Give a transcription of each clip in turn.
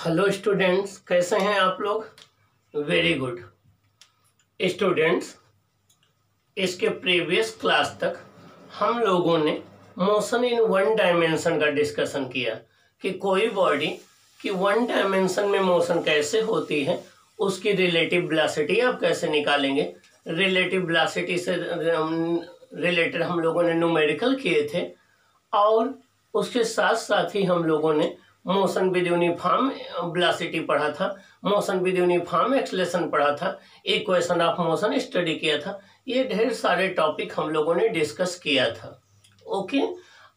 Hello students, कैसे हैं आप लोग। वेरी गुड स्टूडेंट्स, इसके प्रीवियस क्लास तक हम लोगों ने मोशन इन वन डायमेंशन का डिस्कशन किया कि कोई बॉडी की वन डायमेंशन में मोशन कैसे होती है, उसकी रिलेटिव वेलोसिटी आप कैसे निकालेंगे। रिलेटिव वेलोसिटी से रिलेटेड हम लोगों ने न्यूमेरिकल किए थे और उसके साथ साथ ही हम लोगों ने मोशन विद यूनिफॉर्म वेलोसिटी पढ़ा था, मोशन विद यूनिफॉर्म एक्सेलरेशन पढ़ा था, इक्वेशन ऑफ मोशन स्टडी किया था। ये ढेर सारे टॉपिक हम लोगों ने डिस्कस किया था। ओके,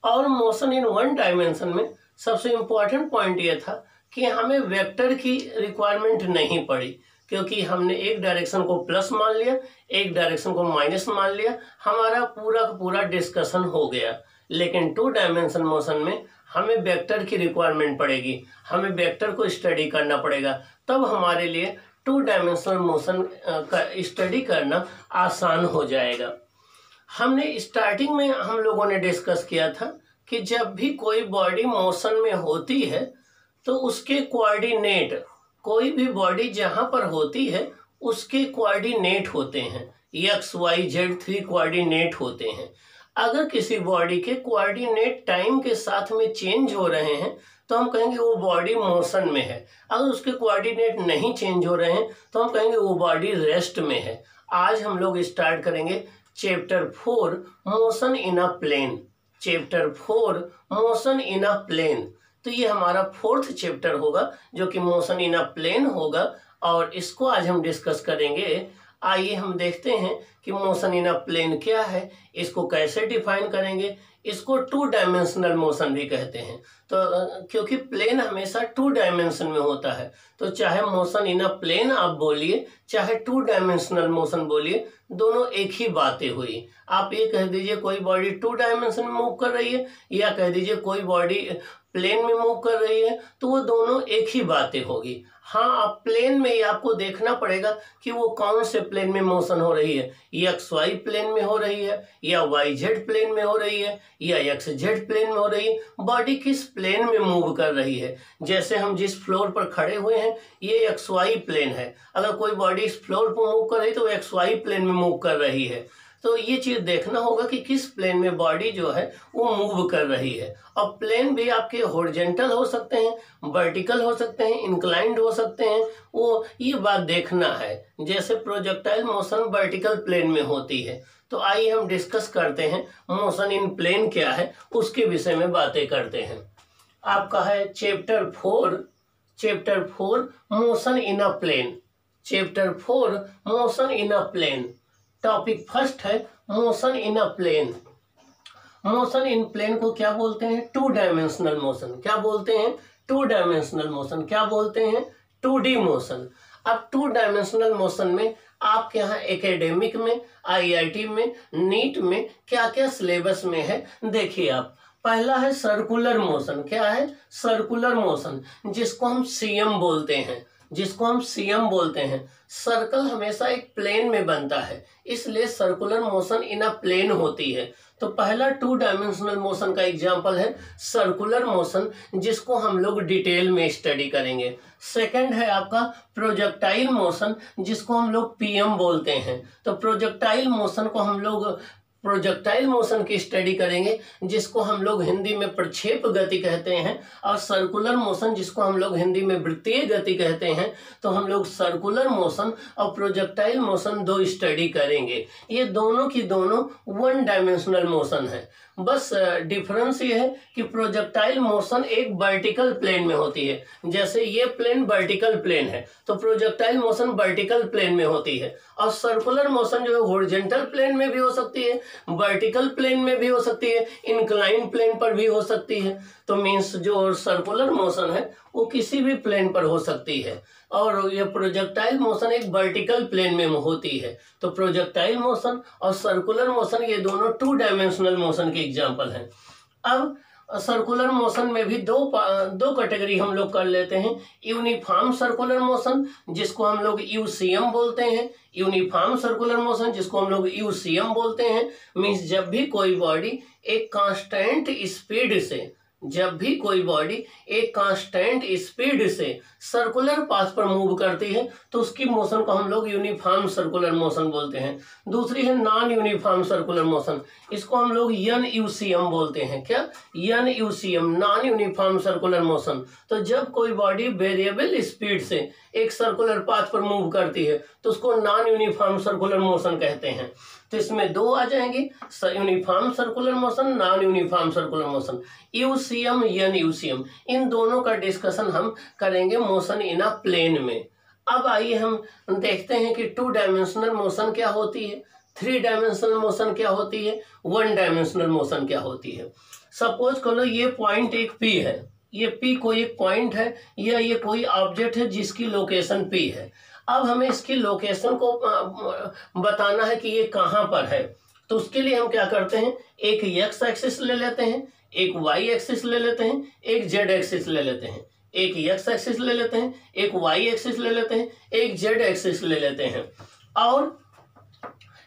और मोशन इन वन डायमेंशन में सबसे इम्पोर्टेंट पॉइंट ये था कि हमें वेक्टर की रिक्वायरमेंट नहीं पड़ी, क्योंकि हमने एक डायरेक्शन को प्लस मान लिया, एक डायरेक्शन को माइनस मान लिया, हमारा पूरा का पूरा डिस्कशन हो गया। लेकिन टू डायमेंशन मोशन में हमें वेक्टर की रिक्वायरमेंट पड़ेगी, हमें वेक्टर को स्टडी करना पड़ेगा, तब हमारे लिए टू डायमेंशनल मोशन का स्टडी करना आसान हो जाएगा। हमने स्टार्टिंग में हम लोगों ने डिस्कस किया था कि जब भी कोई बॉडी मोशन में होती है तो उसके कोऑर्डिनेट, कोई भी बॉडी जहां पर होती है उसके कोऑर्डिनेट होते हैं, एक्स वाई जेड 3 कोऑर्डिनेट होते हैं। अगर किसी बॉडी के कोऑर्डिनेट टाइम के साथ में चेंज हो रहे हैं तो हम कहेंगे वो बॉडी मोशन में है। अगर उसके कोऑर्डिनेट नहीं चेंज हो रहे हैं तो हम कहेंगे वो बॉडी रेस्ट में है। आज हम लोग स्टार्ट करेंगे chapter 4 motion in a plane. Chapter 4 motion in a plane, तो ये हमारा 4th चैप्टर होगा जो कि मोशन इन अ प्लेन होगा और इसको आज हम डिस्कस करेंगे। आइए हम देखते हैं कि मोशन इन अ प्लेन क्या है, इसको कैसे डिफाइन करेंगे। इसको टू डायमेंशनल मोशन भी कहते हैं, तो क्योंकि प्लेन हमेशा टू डायमेंशन में होता है, तो चाहे मोशन इन अ प्लेन आप बोलिए चाहे टू डायमेंशनल मोशन बोलिए, दोनों एक ही बातें हुई। आप ये कह दीजिए कोई बॉडी टू डायमेंशन में मूव कर रही है या कह दीजिए कोई बॉडी प्लेन में मूव कर रही है, तो वो दोनों एक ही बातें होगी। हाँ, आप प्लेन में ही आपको देखना पड़ेगा कि वो कौन से प्लेन में मोशन हो रही है, एक्स वाई प्लेन में हो रही है या वाई जेड प्लेन में हो रही है या एक्स जेड प्लेन में हो रही है, बॉडी किस प्लेन में मूव कर रही है। जैसे हम जिस फ्लोर पर खड़े हुए हैं ये एक्स वाई प्लेन है, अगर कोई बॉडी इस फ्लोर पर मूव कर रही है तो एक्स वाई प्लेन में मूव कर रही है। तो ये चीज देखना होगा कि किस प्लेन में बॉडी जो है वो मूव कर रही है। और प्लेन भी आपके हॉरिजॉन्टल हो सकते हैं, वर्टिकल हो सकते हैं, इंक्लाइंड हो सकते हैं, वो ये बात देखना है। जैसे प्रोजेक्टाइल मोशन वर्टिकल प्लेन में होती है, तो आइए हम डिस्कस करते हैं मोशन इन प्लेन क्या है, उसके विषय में बातें करते हैं। आपका है chapter 4 motion in a plane. Chapter 4 motion in a plane, topic first है motion in a plane. Motion in plane को क्या बोलते हैं? Two dimensional motion. क्या बोलते हैं? Two dimensional motion. क्या बोलते हैं? 2D motion. अब टू डायमेंशनल मोशन में आपके यहाँ एकेडमिक में, IIT में, नीट में क्या क्या सिलेबस में है देखिए आप। पहला है सर्कुलर मोशन। क्या है? सर्कुलर मोशन, जिसको हम CM बोलते हैं, जिसको हम CM बोलते हैं। सर्कल हमेशा एक प्लेन में बनता है, इसलिए circular motion in a plane होती है। तो पहला टू डायमेंशनल मोशन का एग्जांपल है सर्कुलर मोशन, जिसको हम लोग डिटेल में स्टडी करेंगे। सेकंड है आपका प्रोजेक्टाइल मोशन, जिसको हम लोग PM बोलते हैं। तो प्रोजेक्टाइल मोशन को हम लोग प्रोजेक्टाइल मोशन की स्टडी करेंगे, जिसको हम लोग हिंदी में प्रक्षेप गति कहते हैं, और सर्कुलर मोशन जिसको हम लोग हिंदी में वृत्तीय गति कहते हैं। तो हम लोग सर्कुलर मोशन और प्रोजेक्टाइल मोशन दो स्टडी करेंगे। ये दोनों की दोनों वन डायमेंशनल मोशन है, बस डिफरेंस ये है कि प्रोजेक्टाइल मोशन एक वर्टिकल प्लेन में होती है। जैसे ये प्लेन वर्टिकल प्लेन है तो प्रोजेक्टाइल मोशन वर्टिकल प्लेन में होती है, और सर्कुलर मोशन जो है हॉरिजॉन्टल प्लेन में भी हो सकती है, वर्टिकल प्लेन में भी हो सकती है, इंक्लाइन प्लेन पर भी हो सकती है। तो मीन्स जो सर्कुलर मोशन है वो किसी भी प्लेन पर हो सकती है, और ये प्रोजेक्टाइल मोशन एक वर्टिकल प्लेन में होती है। तो प्रोजेक्टाइल मोशन और सर्कुलर मोशन ये दोनों टू डायमेंशनल मोशन के एग्जांपल हैं। अब सर्कुलर मोशन में भी दो कैटेगरी हम लोग कर लेते हैं। यूनिफॉर्म सर्कुलर मोशन, जिसको हम लोग UCM बोलते हैं। यूनिफॉर्म सर्कुलर मोशन जिसको हम लोग UCM बोलते हैं, मीन्स जब भी कोई बॉडी एक कांस्टेंट स्पीड से जब भी कोई बॉडी एक कांस्टेंट स्पीड से सर्कुलर पाथ पर मूव करती है तो उसकी मोशन को हम लोग यूनिफॉर्म सर्कुलर मोशन बोलते हैं। दूसरी है नॉन यूनिफॉर्म सर्कुलर मोशन, इसको हम लोग NUCM बोलते हैं। क्या? NUCM, non uniform circular motion. तो जब कोई बॉडी वेरिएबल स्पीड से एक सर्कुलर पाथ पर मूव करती है तो उसको नॉन यूनिफॉर्म सर्कुलर मोशन कहते हैं। तो इसमें दो आ जाएंगे, uniform circular motion, non uniform circular motion, UCM, NUCM। इन दोनों का डिस्कशन हम करेंगे मोशन इन अ प्लेन में। अब आइए हम देखते हैं कि 2 डायमेंशनल मोशन क्या होती है, 3 डायमेंशनल मोशन क्या होती है, 1 डायमेंशनल मोशन क्या होती है। सपोज करो ये पॉइंट एक P है, ये P कोई एक पॉइंट है या ये कोई ऑब्जेक्ट है जिसकी लोकेशन P है। अब हमें इसकी लोकेशन को बताना है कि ये कहाँ पर है। तो उसके लिए हम क्या करते हैं, एक x एक्सिस ले लेते हैं, एक y एक्सिस ले लेते हैं, एक z एक्सिस ले लेते हैं, एक x एक्सिस ले लेते हैं, एक y एक्सिस ले लेते हैं, एक z एक्सिस ले लेते हैं। और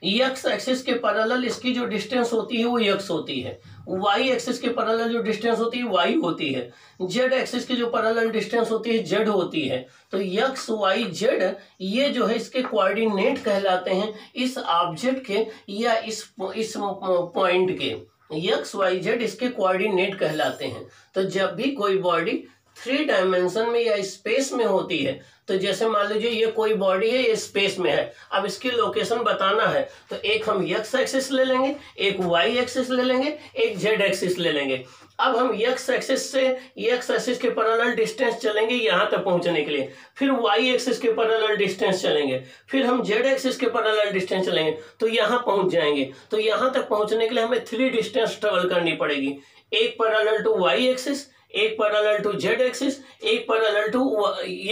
x एक्सिस के पैरेलल इसकी जो डिस्टेंस होती है वो x होती है, y एक्सिस के पैरेलल जो डिस्टेंस होती है y होती है, z एक्सिस की जो पैरेलल डिस्टेंस होती है z होती है। तो x y z ये जो है इसके कोऑर्डिनेट कहलाते हैं, इस ऑब्जेक्ट के या इस पॉइंट के x y z इसके कोऑर्डिनेट कहलाते हैं। तो जब भी कोई बॉडी 3 डायमेंशन में या स्पेस में होती है, तो जैसे मान लीजिए ये कोई बॉडी है, ये स्पेस में है, अब इसकी लोकेशन बताना है तो एक हम x एक्सिस ले लेंगे, एक y एक्सिस ले लेंगे, एक z एक्सिस ले लेंगे। अब हम x एक्सिस से x एक्सिस के पैरेलल डिस्टेंस चलेंगे यहाँ तक पहुंचने के लिए, फिर y एक्सिस के पैरेलल डिस्टेंस चलेंगे, फिर हम z एक्सिस के पैरेलल डिस्टेंस चलेंगे तो यहाँ पहुंच जाएंगे। तो यहाँ तक पहुंचने के लिए हमें 3 डिस्टेंस ट्रेवल करनी पड़ेगी, एक पैरेलल टू y एक्सिस, एक पैरेलल टू z एक्सिस, एक पैरेलल टू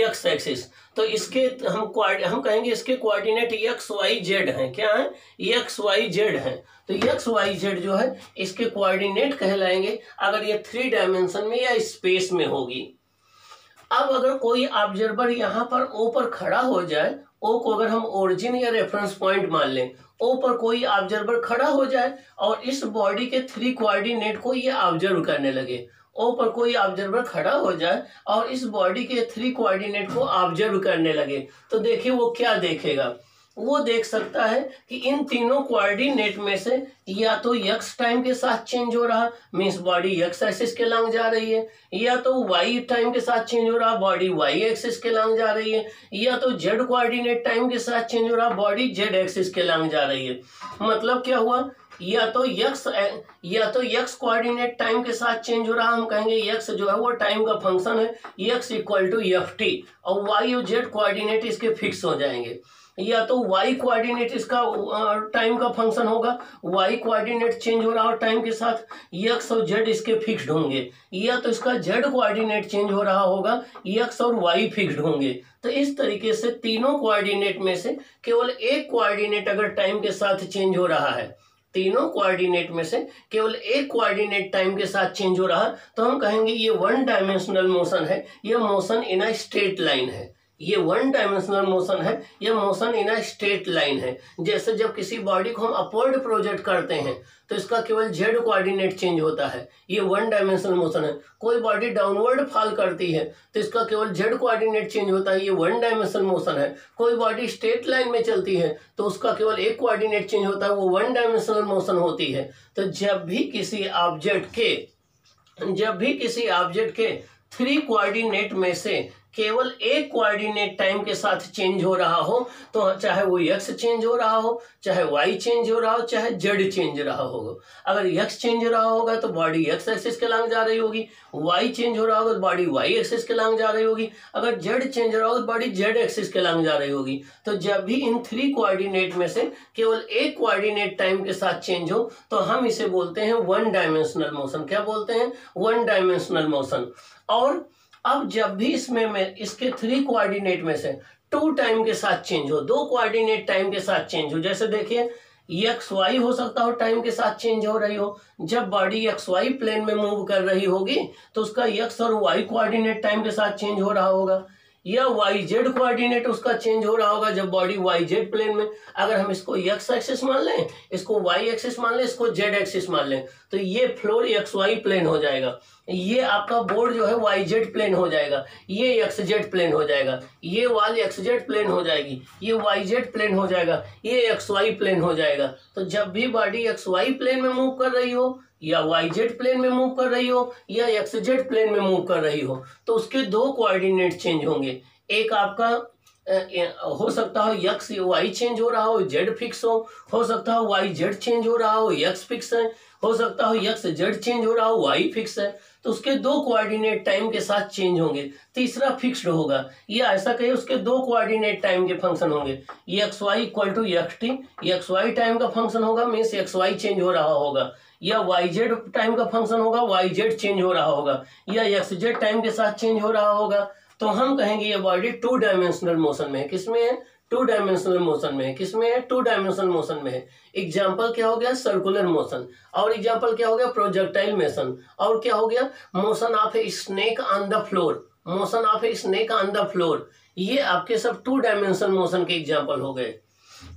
x एक्सिस। तो इसके हम कहेंगे इसके कोऑर्डिनेट x y z हैं। क्या है? x y z हैं। तो x y z जो है इसके कोऑर्डिनेट कहलाएंगे अगर ये 3 डायमेंशन में या स्पेस में होगी। अब अगर कोई ऑब्जर्वर यहाँ पर O पर खड़ा हो जाए, O को अगर हम ओरिजिन या रेफरेंस पॉइंट मान लें, O पर कोई ऑब्जर्वर खड़ा हो जाए और इस बॉडी के 3 कोऑर्डिनेट को ये ऑब्जर्व करने लगे, O पर कोई ऑब्जर्वर खड़ा हो जाए और इस बॉडी के 3 कोऑर्डिनेट को ऑब्जर्व करने लगे, तो देखिए वो क्या देखेगा। वो देख सकता है कि इन तीनों कोऑर्डिनेट में से या तो x टाइम के साथ चेंज हो रहा, मींस बॉडी x एक्सिस के लंग जा रही है, या तो y टाइम के साथ चेंज हो रहा, बॉडी y एक्सिस के लंग जा रही है, या तो z कोऑर्डिनेट टाइम के साथ चेंज हो रहा, बॉडी z एक्सिस के लंग जा रही है। मतलब क्या हुआ, या तो x कोऑर्डिनेट टाइम के साथ चेंज हो रहा, हम कहेंगे x जो है वो टाइम का फंक्शन है, x इक्वल टू ft, और y और z कोऑर्डिनेट इसके फिक्स हो जाएंगे। या तो y कोऑर्डिनेट इसका टाइम का फंक्शन होगा, y कोऑर्डिनेट चेंज हो रहा और टाइम के साथ x और z इसके फिक्स्ड होंगे, या तो इसका z कोऑर्डिनेट चेंज हो रहा होगा, x और y फिक्स्ड होंगे। तो इस तरीके से तीनों कोऑर्डिनेट में से केवल एक कोऑर्डिनेट अगर टाइम के साथ चेंज हो रहा है, तीनों कोऑर्डिनेट में से केवल एक कोऑर्डिनेट टाइम के साथ चेंज हो रहा, तो हम कहेंगे ये 1 डायमेंशनल मोशन है, यह motion in a straight line है। ये 1 डायमेंशनल मोशन है, यह motion in a straight line है। जैसे जब किसी बॉडी को हम अपवर्ड प्रोजेक्ट करते हैं तो इसका केवल z कोऑर्डिनेट चेंज होता है, ये 1 डायमेंशनल मोशन है। कोई बॉडी डाउनवर्ड फॉल करती है तो इसका केवल z कोऑर्डिनेट चेंज होता है, ये 1 डायमेंशनल मोशन है। कोई बॉडी स्ट्रेट लाइन में चलती है तो उसका केवल एक कोऑर्डिनेट चेंज होता है, वो 1 डायमेंशनल मोशन होती है। तो जब भी किसी ऑब्जेक्ट के 3 कोऑर्डिनेट में से केवल एक कोऑर्डिनेट टाइम के साथ चेंज हो रहा हो, तो चाहे वो x चेंज हो रहा हो, चाहे y चेंज हो रहा हो, चाहे z चेंज रहा होगा। अगर x चेंज हो रहा होगा तो बॉडी x एक्सिस के लंग जा रही होगी, y चेंज हो रहा होगा तो बॉडी y एक्सिस के लंग जा रही होगी, अगर z चेंज हो रहा होगा तो बॉडी z एक्सिस के लंग जा रही होगी। तो जब भी इन 3 कोऑर्डिनेट में से केवल एक कोऑर्डिनेट टाइम के साथ चेंज हो तो हम इसे बोलते हैं 1 डायमेंशनल मोशन। क्या बोलते हैं? 1 डायमेंशनल मोशन। और अब जब भी इसमें इसके 3 कोऑर्डिनेट में से 2 टाइम के साथ चेंज हो, 2 कोऑर्डिनेट टाइम के साथ चेंज हो, जैसे देखिए एक्स वाई हो सकता हो टाइम के साथ चेंज हो रही हो। जब बॉडी एक्स वाई प्लेन में मूव कर रही होगी तो उसका एक्स और वाई कोऑर्डिनेट टाइम के साथ चेंज हो रहा होगा। या वाई जेड कोऑर्डिनेट उसका चेंज हो रहा होगा जब बॉडी वाई जेड प्लेन में, अगर हम इसको एक्स एक्सिस मान लें, इसको वाई एक्सिस मान लें, इसको जेड एक्सिस मान लें, तो ये फ्लोर एक्स वाई प्लेन हो जाएगा, ये आपका बोर्ड जो है वाई जेड प्लेन हो जाएगा, ये एक्स जेड प्लेन हो जाएगा, ये वाल एक्स जेड प्लेन हो जाएगी, ये वाई जेड प्लेन हो जाएगा, ये एक्स वाई प्लेन हो जाएगा। तो जब भी बॉडी एक्स वाई प्लेन में मूव कर रही हो या वाई जेड प्लेन में मूव कर रही हो या एक्स जेड प्लेन में मूव कर रही हो, तो उसके दो कोऑर्डिनेट चेंज होंगे। एक आपका हो सकता हो एक्स वाई चेंज हो रहा हो, जेड फिक्स हो सकता हो वाई जेड चेंज हो रहा हो, एक्स फिक्स है, हो सकता हो एक्स जेड चेंज हो रहा हो, वाई फिक्स है। तो उसके दो कोऑर्डिनेट टाइम के साथ चेंज होंगे, तीसरा फिक्स्ड होगा, या ऐसा कहिए उसके दो कोऑर्डिनेट टाइम के फंक्शन होंगे, ये x y equal to x t, x y time का फंक्शन होगा, मीन्स एक्स वाई चेंज हो रहा होगा, या वाई जेड टाइम का फंक्शन होगा, वाई जेड चेंज हो रहा होगा, या एक्स जेड टाइम के साथ चेंज हो रहा होगा। तो हम कहेंगे ये बॉडी टू डायमेंशनल मोशन में है। किसमें है? टू डायमेंशनल मोशन में है। किसमें है? टू डायमेंशनल मोशन में है। एग्जाम्पल क्या हो गया? Circular motion. और एग्जाम्पल क्या हो गया? Projectile motion. और क्या हो गया? Motion of a snake on the floor. Motion of a snake on the floor. ये आपके सब टू डायमेंशनल मोशन के एग्जाम्पल हो गए।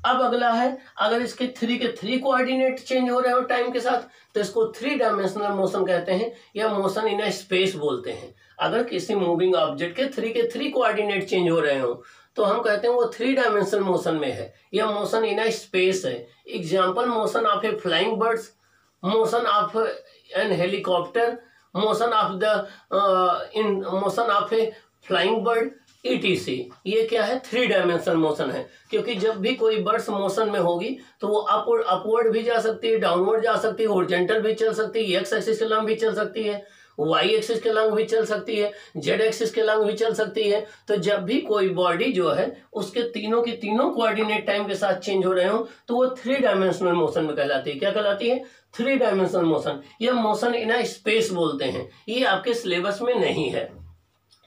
अब अगला है, अगर इसके थ्री के थ्री कोऑर्डिनेट चेंज हो रहे हो टाइम के साथ, तो इसको थ्री डायमेंशनल मोशन कहते हैं, या मोशन इन स्पेस बोलते हैं। अगर किसी मूविंग ऑब्जेक्ट के थ्री कोऑर्डिनेट चेंज हो रहे हो, तो हम कहते हैं वो थ्री डायमेंशनल मोशन में है, या मोशन इन स्पेस है। Example, motion of a flying birds, motion of an helicopter, motion of the motion of a flying bird, ETC। ये क्या है? थ्री डायमेंशनल मोशन है, क्योंकि जब भी कोई बर्ड्स मोशन में होगी तो वो अपवर्ड भी जा सकती है, डाउनवर्ड जा सकती है, हॉरिजॉन्टल भी चल सकती है, एक्स एक्सिस के लंब भी चल सकती है, वाई एक्सिस के लंब भी चल सकती है, जेड एक्सिस के लंब भी चल सकती है। तो जब भी कोई बॉडी जो है उसके तीनों की तीनों कोऑर्डिनेट टाइम के साथ चेंज हो रहे हो, तो वो थ्री डायमेंशनल मोशन में कहलाती है। क्या कहलाती है? थ्री डायमेंशनल मोशन, या मोशन इन स्पेस बोलते हैं। ये आपके सिलेबस में नहीं है।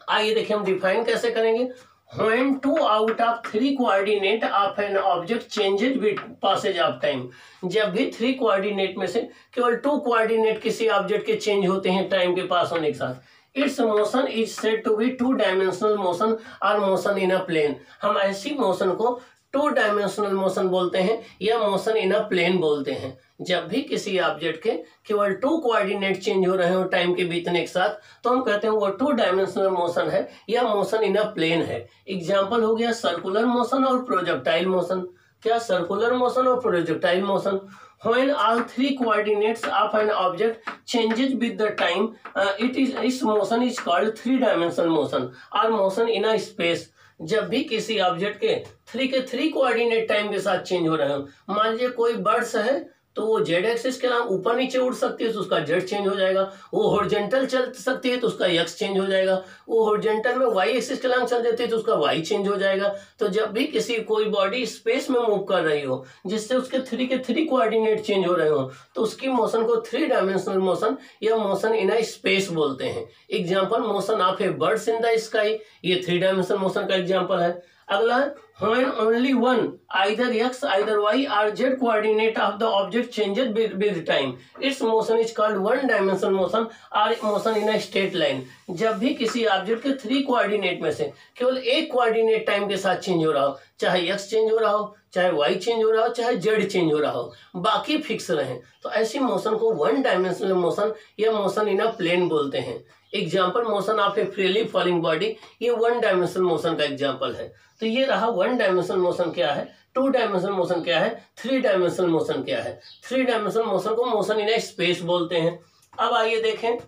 आइए देखिए हम डिफाइन कैसे करेंगे। When two out of three coordinate of an object changes with passage of time, जब भी थ्री कोऑर्डिनेट में से केवल टू कोऑर्डिनेट किसी ऑब्जेक्ट के चेंज होते हैं टाइम के पास होने के साथ, its motion is said to be two dimensional motion और मोशन इन अ प्लेन। हम ऐसी मोशन को टू डायमेंशनल मोशन बोलते हैं, या मोशन इन अ प्लेन बोलते हैं। जब भी किसी ऑब्जेक्ट के केवल टू कोऑर्डिनेट चेंज हो रहे हो टाइम के बीतने के साथ, तो हम कहते हैं वो टू डायमेंशनल मोशन है, या मोशन इन अ प्लेन है। एग्जाम्पल हो गया सर्कुलर मोशन और प्रोजेक्टाइल मोशन। क्या? सर्कुलर मोशन और projectile motion. When all three coordinates of an object changes with the time, its motion is called three-dimensional motion or motion in a space। जब भी किसी object के three coordinate time के साथ change हो रहे हो, मान लीजिए कोई बर्ड्स है, तो वो जेड एक्सिस के नाम ऊपर नीचे उड़ सकती है तो उसका जेड चेंज हो जाएगा, वो हॉरिजॉन्टल चल सकती है तो उसका एक्स चेंज हो जाएगा, वो हॉरिजॉन्टल में वाई एक्सिस के नाम चल देती है तो उसका वाई चेंज हो जाएगा। तो जब भी किसी कोई बॉडी स्पेस में मूव कर रही हो जिससे उसके थ्री कोऑर्डिनेट चेंज हो रहे हो, तो उसकी मोशन को थ्री डायमेंशनल मोशन या मोशन इन अ स्पेस बोलते हैं। Example, motion of A birds in the sky, ये थ्री डायमेंशनल मोशन का एग्जाम्पल है। अगला है, when only one either x either y or z coordinate of the object changes with time, its motion is called one dimensional motion or motion in a straight line। जब भी किसी object के three coordinate में से केवल एक coordinate time के साथ चेंज हो रहा हो, चाहे x चेंज हो रहा हो, चाहे y चेंज हो रहा हो, चाहे z चेंज हो रहा हो, बाकी फिक्स रहे, तो ऐसी मोशन को वन डायमेंशनल मोशन या मोशन इन अ प्लेन बोलते हैं। Example, motion of A freely falling body, ये वन डायमेंशनल मोशन का एग्जाम्पल है। तो ये रहा वन डायमेंशनल मोशन क्या है, टू डायमेंशनल मोशन क्या है, थ्री डायमेंशनल मोशन क्या है। थ्री डायमेंशनल मोशन को मोशन इन स्पेस बोलते हैं। अब आइए देखें,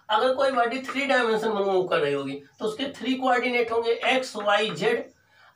अगर कोई बॉडी थ्री डायमेंशन में मूव कर रही होगी तो उसके थ्री कोऑर्डिनेट होंगे एक्स वाई जेड।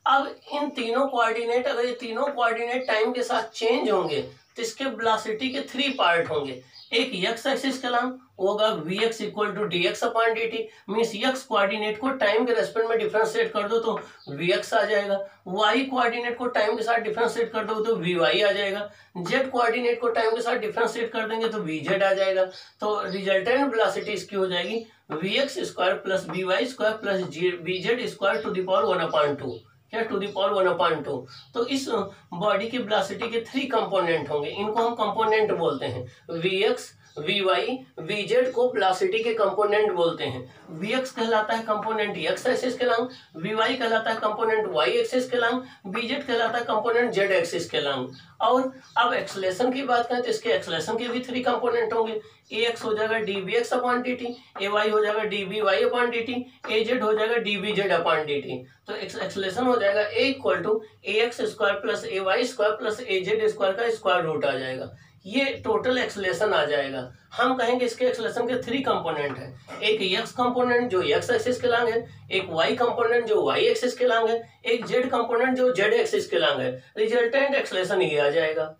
अब इन तीनों कोऑर्डिनेट, अगर ये तीनों कोऑर्डिनेट टाइम के साथ चेंज होंगे तो इसके वेलोसिटी के थ्री पार्ट होंगे। एक एक्स एक्सिस के लंब होगा vx equal to dx upon dt, means x coordinate को टाइम के रेस्पेक्ट में डिफरेंशिएट कर दो तो vx आ जाएगा, y कोऑर्डिनेट को टाइम के साथ डिफरेंशिएट कर दो तो vy आ जाएगा, z कोऑर्डिनेट को टाइम के साथ डिफरेंशिएट कर देंगे तो vz आ जाएगा। तो रिजल्टेंट वेलोसिटी इसकी हो जाएगी vx square plus vy square plus vz square to the power 1/2, क्या? To the power 1/2। तो इस बॉडी की वेलोसिटी के थ्री कंपोनेंट होंगे, इनको हम कंपोनेंट बोलते हैं। vx v y v z को वेलोसिटी के कंपोनेंट बोलते हैं। वी एक्स कहलाता है कंपोनेंट एक्स एक्सिस के लॉन्ग, वी वाई कहलाता है कंपोनेंट वाई एक्सिस के लॉन्ग, वी जेड कहलाता है कंपोनेंट जेड एक्सिस के लॉन्ग। और अब एक्सलेशन की बात करें तो इसके एक्सलेशन के भी 3 कंपोनेंट होंगे। ए एक्स हो जाएगा d b x upon d t, a y हो जाएगा d b y upon d t, a z हो जाएगा d b z upon d t. तो एक्सलेशन हो जाएगा a equal to a x square plus a y square plus a z square का square root आ जाएगा। ये total acceleration आ जाएगा। हम कहेंगे इसके एक्सलेशन के 3 कंपोनेंट है, एक एक्स कंपोनेंट जो एक्स एक्सिस के लॉन्ग है, एक वाई कंपोनेंट जो वाई एक्सिस के लॉन्ग है, एक जेड कंपोनेंट जो जेड एक्सिस के लॉन्ग है। रिजल्टेंट एक्सलेशन ये आ जाएगा।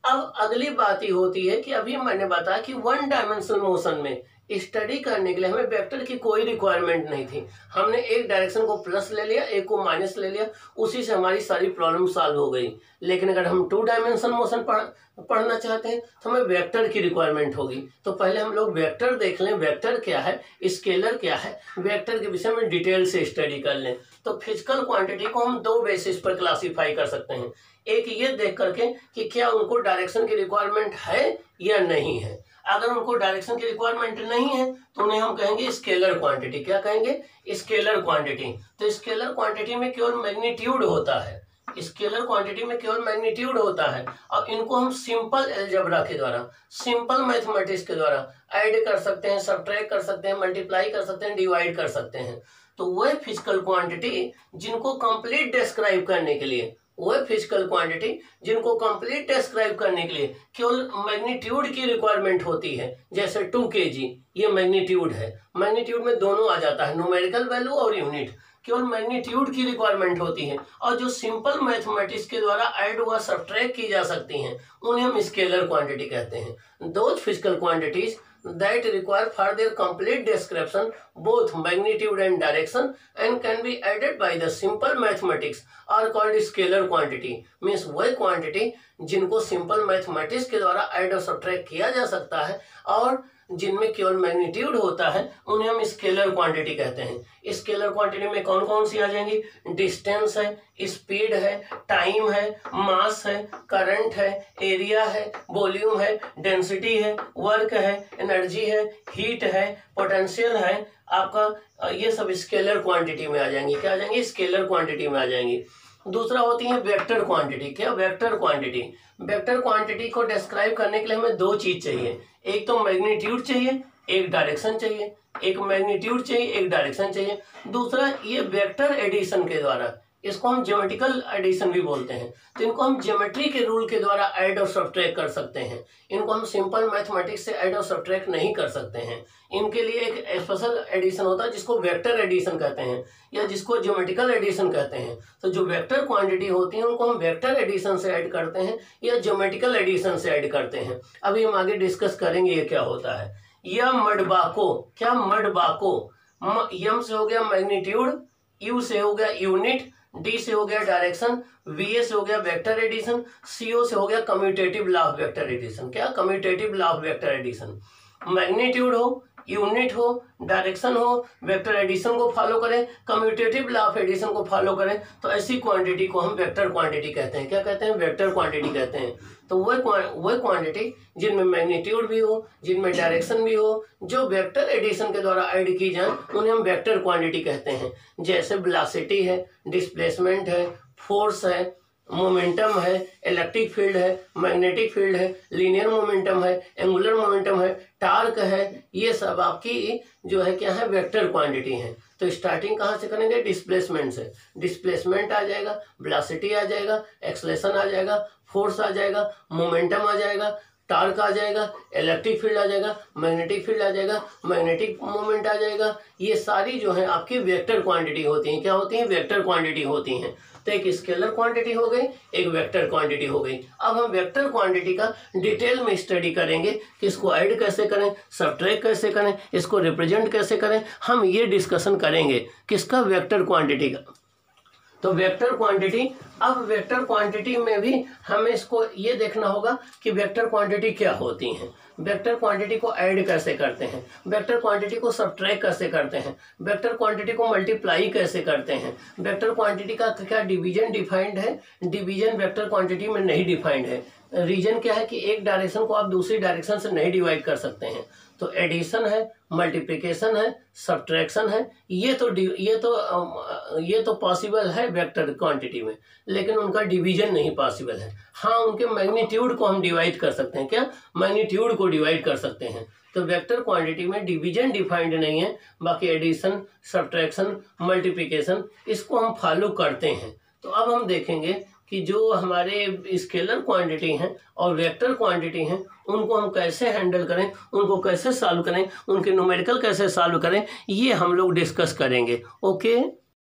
अब अगली बात ये होती है कि अभी मैंने बताया कि 1 डायमेंशनल मोशन में स्टडी करने के लिए हमें वेक्टर की कोई रिक्वायरमेंट नहीं थी। हमने एक डायरेक्शन को प्लस ले लिया, एक को माइनस ले लिया, उसी से हमारी सारी प्रॉब्लम सॉल्व हो गई। लेकिन अगर हम 2 डायमेंशनल मोशन पढ़ना चाहते हैं तो हमें वेक्टर की रिक्वायरमेंट होगी। तो पहले हम लोग वेक्टर देख लें, वेक्टर क्या है, स्केलर क्या है, वेक्टर के विषय में डिटेल से स्टडी कर लें। तो फिजिकल क्वांटिटी को हम 2 बेसिस पर क्लासीफाई कर सकते हैं। एक ये देख करके कि क्या उनको डायरेक्शन की रिक्वायरमेंट है या नहीं है। अगर उनको डायरेक्शन की रिक्वायरमेंट नहीं है तो उन्हें हम कहेंगे स्केलर क्वांटिटी। क्या कहेंगे? Scalar quantity. तो स्केलर क्वांटिटी में केवल मैग्नीट्यूड होता है, स्केलर क्वांटिटी में केवल मैग्नीट्यूड होता है। और इनको हम सिंपल अलजेब्रा के द्वारा, सिंपल मैथमेटिक्स के द्वारा ऐड कर सकते हैं, सब्ट्रैक्ट कर सकते हैं, मल्टीप्लाई कर सकते हैं, डिवाइड कर सकते हैं। तो वह फिजिकल क्वांटिटी जिनको कंप्लीट डिस्क्राइब करने के लिए, वह फिजिकल क्वांटिटी जिनको कंप्लीट डिस्क्राइब करने के लिए केवल मैग्नीट्यूड की रिक्वायरमेंट होती है, जैसे 2 kg, ये मैग्नीट्यूड है। मैग्नीट्यूड में दोनों आ जाता है, न्यूमेरिकल वैल्यू और यूनिट। केवल मैग्नीट्यूड की रिक्वायरमेंट होती है। और जो सिंपल मैथमेटिक्स के द्वारा ऐड व सब्ट्रैक्ट की जा सकती हैं उन्हें हम स्केलर क्वांटिटी कहते हैं। Those physical quantities that require for their complete description both magnitude and direction and can be added by the simple mathematics are called scalar quantity। means वह quantity जिनको simple mathematics के द्वारा add और subtract किया जा सकता है और जिनमें केवल मैग्नीट्यूड होता है उन्हें हम स्केलर क्वांटिटी कहते हैं। स्केलर क्वांटिटी में कौन कौन सी आ जाएंगी? डिस्टेंस है, स्पीड है, टाइम है, मास है, करंट है, एरिया है, वॉल्यूम है, डेंसिटी है, वर्क है, एनर्जी है, हीट है, पोटेंशियल है आपका। ये सब स्केलर क्वांटिटी में आ जाएंगी। क्या आ जाएंगी? स्केलर क्वांटिटी में आ जाएंगी। दूसरा होती है वेक्टर क्वांटिटी। क्या? Vector quantity. वेक्टर क्वांटिटी को डिस्क्राइब करने के लिए हमें 2 चीज चाहिए, एक तो मैग्नीट्यूड चाहिए, एक डायरेक्शन चाहिए। एक मैग्नीट्यूड चाहिए, एक डायरेक्शन चाहिए। दूसरा ये वेक्टर एडिशन के द्वारा, इसको हम ज्योमेट्रिकल एडिशन भी बोलते हैं। तो इनको हम ज्योमेट्री के रूल के द्वारा ऐड और सब्ट्रैक्ट कर सकते हैं। इनको हम सिंपल मैथमेटिक्स से ऐड और सब्ट्रैक्ट नहीं कर सकते हैं। इनके लिए एक स्पेशल एडिशन होता है जिसको वेक्टर एडिशन कहते हैं या जिसको ज्योमेट्रिकल एडिशन कहते हैं। तो जो वेक्टर क्वांटिटी होती है उनको हम वेक्टर एडिशन से ऐड करते हैं या ज्योमेट्रिकल एडिशन से ऐड करते हैं। अभी हम आगे डिस्कस करेंगे ये क्या होता है। या मडबाको। क्या? मडबाको। यम से हो गया मैग्नीट्यूड, यू से हो गया यूनिट, डी से हो गया डायरेक्शन, वी ए से हो गया वेक्टर एडिशन, सी ओ से हो गया commutative law of vector addition. क्या? Commutative law of vector addition. Magnitude हो, यूनिट हो, डायरेक्शन हो, वेक्टर एडिशन को फॉलो करें, कम्यूटेटिव लॉ ऑफ एडिशन को फॉलो करें, तो ऐसी क्वांटिटी को हम वेक्टर क्वांटिटी कहते हैं। क्या कहते हैं? वेक्टर क्वांटिटी कहते हैं। तो वह क्वांटिटी जिनमें मैग्नीट्यूड भी हो, जिनमें डायरेक्शन भी हो, जो वेक्टर एडिशन के द्वारा ऐड की जाए उन्हें हम वेक्टर क्वांटिटी कहते हैं। जैसे वेलोसिटी है, डिस्प्लेसमेंट है, फोर्स है, मोमेंटम है, इलेक्ट्रिक फील्ड है, मैग्नेटिक फील्ड है, लीनियर मोमेंटम है, एंगुलर मोमेंटम है, टार्क है। ये सब आपकी जो है क्या है? वेक्टर क्वांटिटी है। तो स्टार्टिंग कहाँ से करेंगे? डिस्प्लेसमेंट से। डिस्प्लेसमेंट आ जाएगा, वेलोसिटी आ जाएगा, एक्सेलरेशन आ जाएगा, फोर्स आ जाएगा, मोमेंटम आ जाएगा, टार्क आ जाएगा, इलेक्ट्रिक फील्ड आ जाएगा, मैग्नेटिक फील्ड आ जाएगा, मैग्नेटिक मोमेंट आ जाएगा। ये सारी जो है आपकी वेक्टर क्वांटिटी होती हैं। क्या होती हैं? वेक्टर क्वांटिटी होती हैं। तो एक स्केलर क्वांटिटी हो गई, एक वेक्टर क्वांटिटी हो गई। अब हम वेक्टर क्वांटिटी का डिटेल में स्टडी करेंगे कि इसको ऐड कैसे करें, सब्ट्रैक्ट कैसे करें, इसको रिप्रेजेंट कैसे करें। हम ये डिस्कशन करेंगे किसका? वेक्टर क्वांटिटी का। तो वेक्टर क्वांटिटी, अब वेक्टर क्वांटिटी में भी हमें इसको ये देखना होगा कि वेक्टर क्वांटिटी क्या होती हैं, वेक्टर क्वांटिटी को ऐड कैसे करते हैं, वेक्टर क्वांटिटी को सबट्रैक्ट कैसे करते हैं, वेक्टर क्वांटिटी को मल्टीप्लाई कैसे करते हैं, वेक्टर क्वांटिटी का क्या डिवीजन डिफाइंड है, डिवीजन वेक्टर क्वांटिटी में नहीं डिफाइंड है। रीजन क्या है कि एक डायरेक्शन को आप दूसरी डायरेक्शन से नहीं डिवाइड कर सकते हैं। तो एडिशन है, मल्टीप्लिकेशन है, सब्ट्रैक्शन है, ये तो पॉसिबल है वेक्टर क्वांटिटी में, लेकिन उनका डिवीजन नहीं पॉसिबल है। हाँ, उनके मैग्नीट्यूड को हम डिवाइड कर सकते हैं, क्या मैग्नीट्यूड को डिवाइड कर सकते हैं। तो वेक्टर क्वांटिटी में डिवीजन डिफाइंड नहीं है, बाकी एडिशन, सब्ट्रैक्शन, मल्टीप्लिकेशन इसको हम फॉलो करते हैं। तो अब हम देखेंगे कि जो हमारे स्केलर क्वांटिटी हैं और वेक्टर क्वांटिटी हैं उनको हम कैसे हैंडल करें, उनको कैसे सॉल्व करें, उनके न्यूमेरिकल कैसे सॉल्व करें, ये हम लोग डिस्कस करेंगे। ओके।